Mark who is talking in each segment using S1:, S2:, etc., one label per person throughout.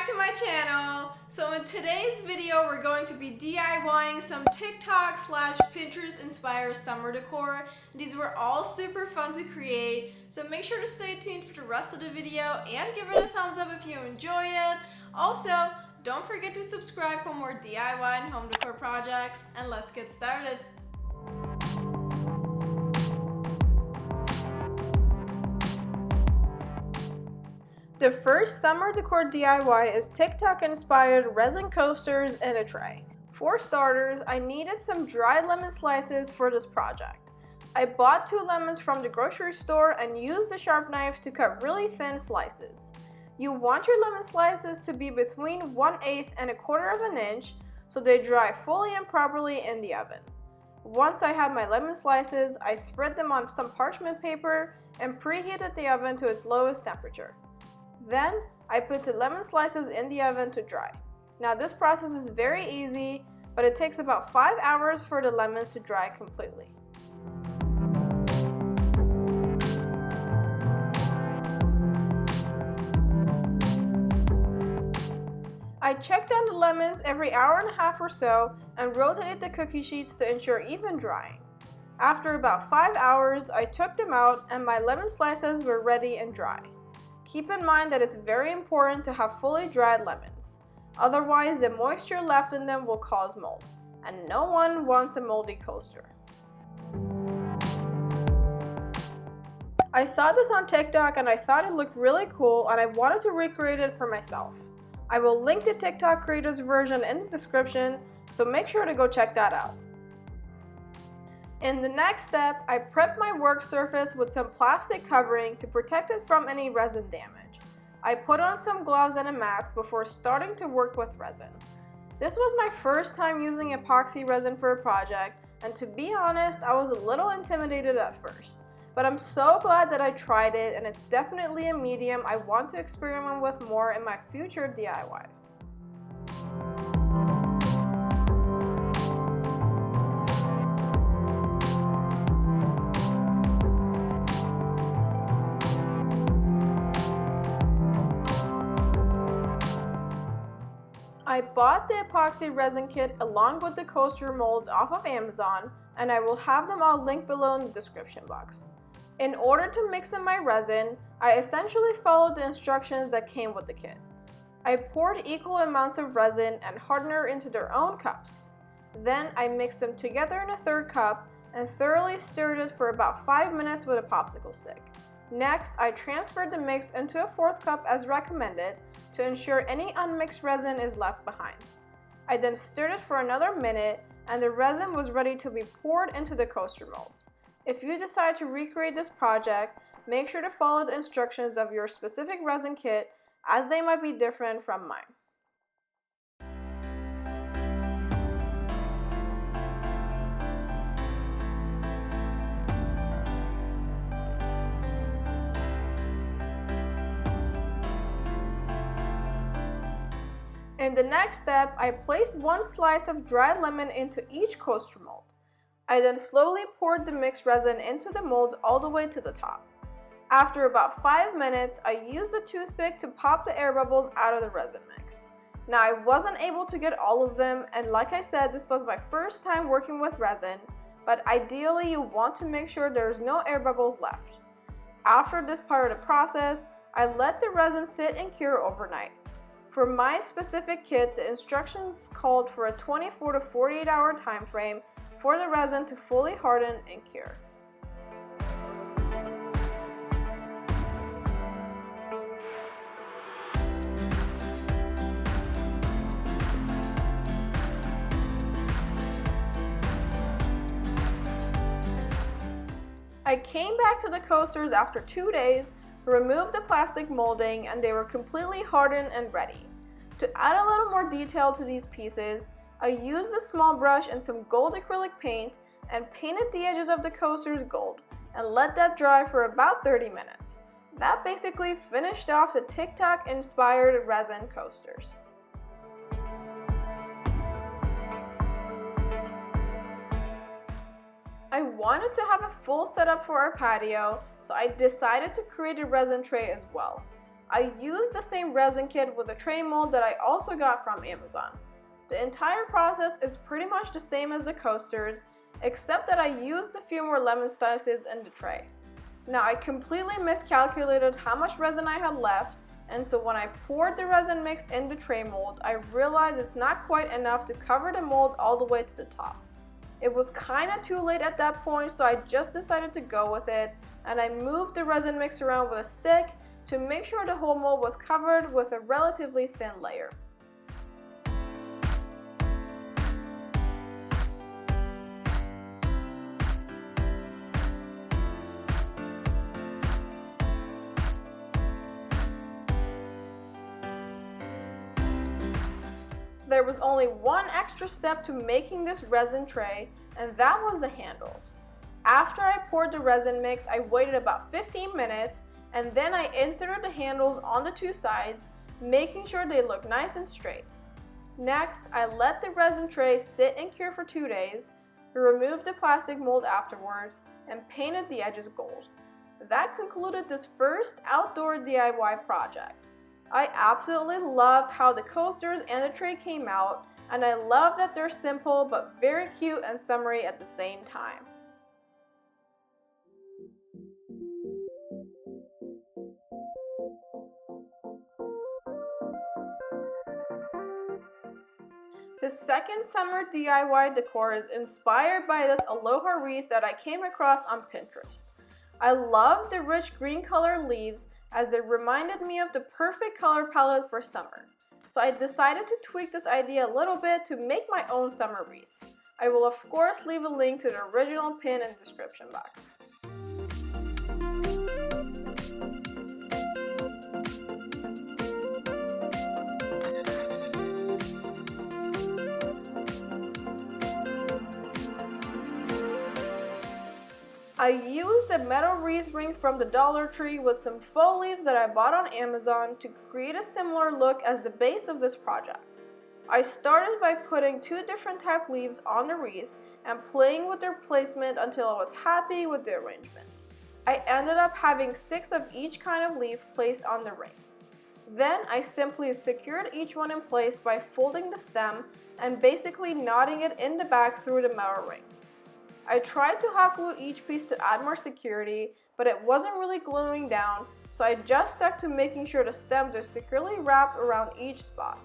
S1: back to my channel. So in today's video, we're going to be DIYing some TikTok / Pinterest inspired summer decor. These were all super fun to create, so make sure to stay tuned for the rest of the video and give it a thumbs up if you enjoy it. Also, don't forget to subscribe for more DIY and home decor projects, and let's get started. The first summer decor DIY is TikTok-inspired resin coasters in a tray. For starters, I needed some dried lemon slices for this project. I bought 2 lemons from the grocery store and used the sharp knife to cut really thin slices. You want your lemon slices to be between 1/8 and 1/4 of an inch so they dry fully and properly in the oven. Once I had my lemon slices, I spread them on some parchment paper and preheated the oven to its lowest temperature. Then, I put the lemon slices in the oven to dry. Now this process is very easy, but it takes about 5 hours for the lemons to dry completely. I checked on the lemons every hour and a half or so and rotated the cookie sheets to ensure even drying. After about 5 hours, I took them out and my lemon slices were ready and dry. Keep in mind that it's very important to have fully dried lemons. Otherwise, the moisture left in them will cause mold, and no one wants a moldy coaster. I saw this on TikTok and I thought it looked really cool and I wanted to recreate it for myself. I will link the TikTok creators version in the description, so make sure to go check that out. In the next step, I prep my work surface with some plastic covering to protect it from any resin damage. I put on some gloves and a mask before starting to work with resin. This was my first time using epoxy resin for a project, and to be honest, I was a little intimidated at first. But I'm so glad that I tried it, and it's definitely a medium I want to experiment with more in my future DIYs. I bought the epoxy resin kit along with the coaster molds off of Amazon, and I will have them all linked below in the description box. In order to mix in my resin, I essentially followed the instructions that came with the kit. I poured equal amounts of resin and hardener into their own cups. Then I mixed them together in a 3rd cup and thoroughly stirred it for about 5 minutes with a popsicle stick. Next, I transferred the mix into a 4th cup as recommended to ensure any unmixed resin is left behind. I then stirred it for another minute and the resin was ready to be poured into the coaster molds. If you decide to recreate this project, make sure to follow the instructions of your specific resin kit as they might be different from mine. In the next step, I placed 1 slice of dried lemon into each coaster mold. I then slowly poured the mixed resin into the molds all the way to the top. After about 5 minutes, I used a toothpick to pop the air bubbles out of the resin mix. Now I wasn't able to get all of them, and like I said, this was my first time working with resin, but ideally you want to make sure there's no air bubbles left. After this part of the process, I let the resin sit and cure overnight. For my specific kit, the instructions called for a 24 to 48 hour time frame for the resin to fully harden and cure. I came back to the coasters after 2 days, removed the plastic molding, and they were completely hardened and ready. To add a little more detail to these pieces, I used a small brush and some gold acrylic paint and painted the edges of the coasters gold and let that dry for about 30 minutes. That basically finished off the TikTok-inspired resin coasters. I wanted to have a full setup for our patio, so I decided to create a resin tray as well. I used the same resin kit with a tray mold that I also got from Amazon. The entire process is pretty much the same as the coasters, except that I used a few more lemon slices in the tray. Now I completely miscalculated how much resin I had left, and so when I poured the resin mix in the tray mold, I realized it's not quite enough to cover the mold all the way to the top. It was kinda too late at that point, so I just decided to go with it, and I moved the resin mix around with a stick to make sure the whole mold was covered with a relatively thin layer. There was only one extra step to making this resin tray, and that was the handles. After I poured the resin mix, I waited about 15 minutes, and then I inserted the handles on the two sides, making sure they look nice and straight. Next, I let the resin tray sit and cure for 2 days, removed the plastic mold afterwards, and painted the edges gold. That concluded this first outdoor DIY project. I absolutely love how the coasters and the tray came out, and I love that they're simple but very cute and summery at the same time. The second summer DIY decor is inspired by this Aloha Wreath that I came across on Pinterest. I love the rich green color leaves as they reminded me of the perfect color palette for summer. So I decided to tweak this idea a little bit to make my own summer wreath. I will of course leave a link to the original pin in the description box. I used a metal wreath ring from the Dollar Tree with some faux leaves that I bought on Amazon to create a similar look as the base of this project. I started by putting 2 different type leaves on the wreath and playing with their placement until I was happy with the arrangement. I ended up having 6 of each kind of leaf placed on the ring. Then I simply secured each one in place by folding the stem and basically knotting it in the back through the metal rings. I tried to hot glue each piece to add more security, but it wasn't really gluing down, so I just stuck to making sure the stems are securely wrapped around each spot.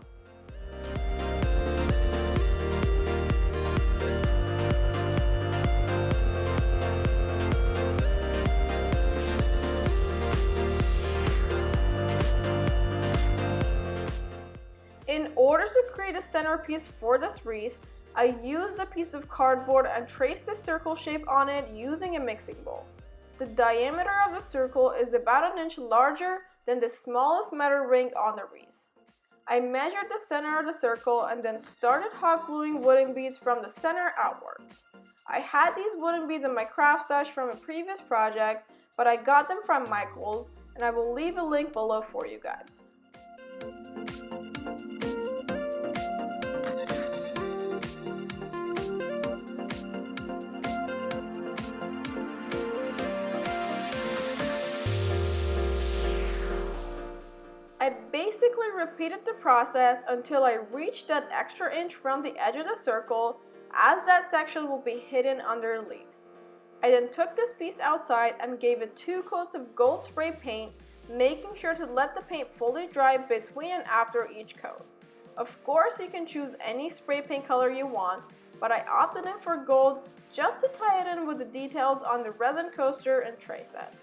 S1: In order to create a centerpiece for this wreath, I used a piece of cardboard and traced a circle shape on it using a mixing bowl. The diameter of the circle is about 1 inch larger than the smallest metal ring on the wreath. I measured the center of the circle and then started hot gluing wooden beads from the center outwards. I had these wooden beads in my craft stash from a previous project, but I got them from Michael's, and I will leave a link below for you guys. I basically repeated the process until I reached that extra inch from the edge of the circle, as that section will be hidden under leaves. I then took this piece outside and gave it 2 coats of gold spray paint, making sure to let the paint fully dry between and after each coat. Of course, you can choose any spray paint color you want, but I opted in for gold just to tie it in with the details on the resin coaster and tray set.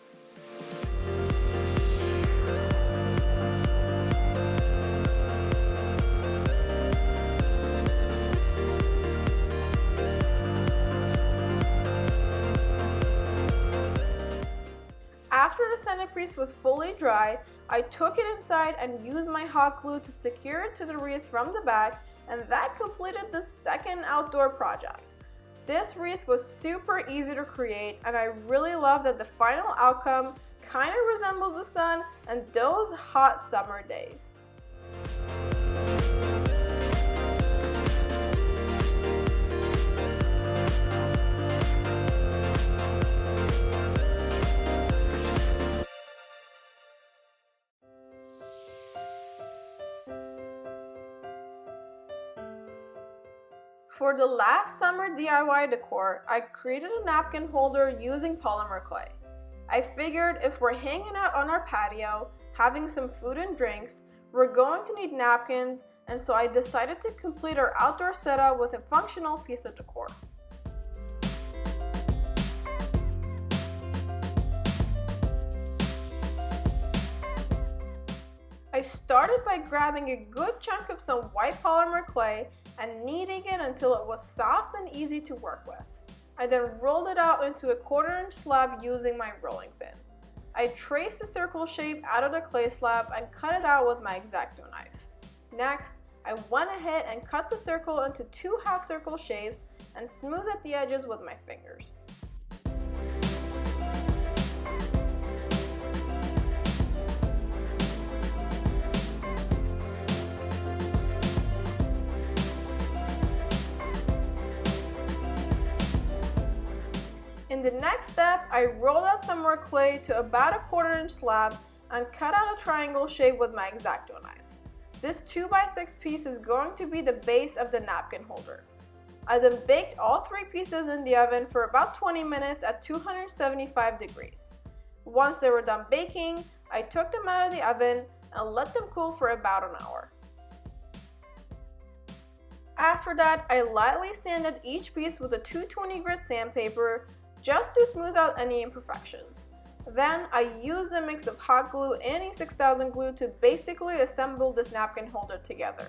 S1: After the centerpiece was fully dry, I took it inside and used my hot glue to secure it to the wreath from the back, and that completed the second outdoor project. This wreath was super easy to create, and I really love that the final outcome kind of resembles the sun and those hot summer days. For the last summer DIY decor, I created a napkin holder using polymer clay. I figured if we're hanging out on our patio, having some food and drinks, we're going to need napkins, and so I decided to complete our outdoor setup with a functional piece of decor. I started by grabbing a good chunk of some white polymer clay and kneading it until it was soft and easy to work with. I then rolled it out into a 1/4-inch slab using my rolling pin. I traced the circle shape out of the clay slab and cut it out with my exacto knife. Next, I went ahead and cut the circle into 2 half-circle shapes and smoothed out the edges with my fingers. In the next step, I rolled out some more clay to about a 1/4-inch slab and cut out a triangle shape with my exacto knife. This 2x6 piece is going to be the base of the napkin holder. I then baked all 3 pieces in the oven for about 20 minutes at 275 degrees. Once they were done baking, I took them out of the oven and let them cool for about an hour. After that, I lightly sanded each piece with a 220 grit sandpaper just to smooth out any imperfections. Then I used a mix of hot glue and E6000 glue to basically assemble this napkin holder together.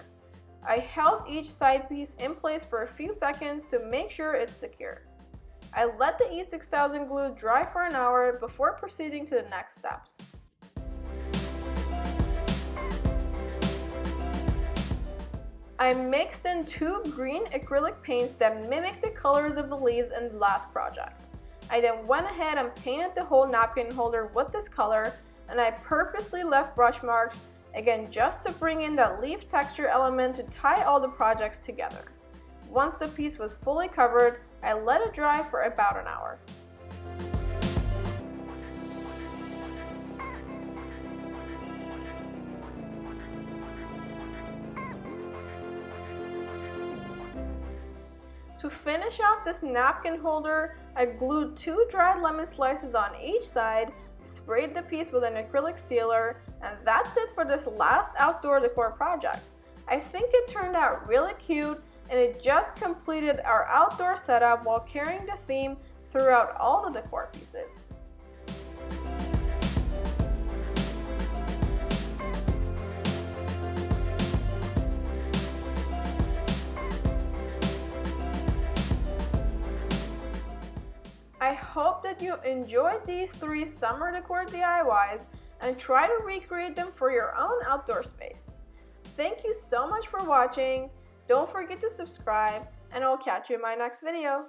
S1: I held each side piece in place for a few seconds to make sure it's secure. I let the E6000 glue dry for an hour before proceeding to the next steps. I mixed in 2 green acrylic paints that mimic the colors of the leaves in the last project. I then went ahead and painted the whole napkin holder with this color, and I purposely left brush marks, again just to bring in that leaf texture element to tie all the projects together. Once the piece was fully covered, I let it dry for about an hour. To finish off this napkin holder, I glued 2 dried lemon slices on each side, sprayed the piece with an acrylic sealer, and that's it for this last outdoor decor project. I think it turned out really cute, and it just completed our outdoor setup while carrying the theme throughout all the decor pieces. I hope that you enjoyed these 3 summer decor DIYs and try to recreate them for your own outdoor space. Thank you so much for watching. Don't forget to subscribe, and I'll catch you in my next video.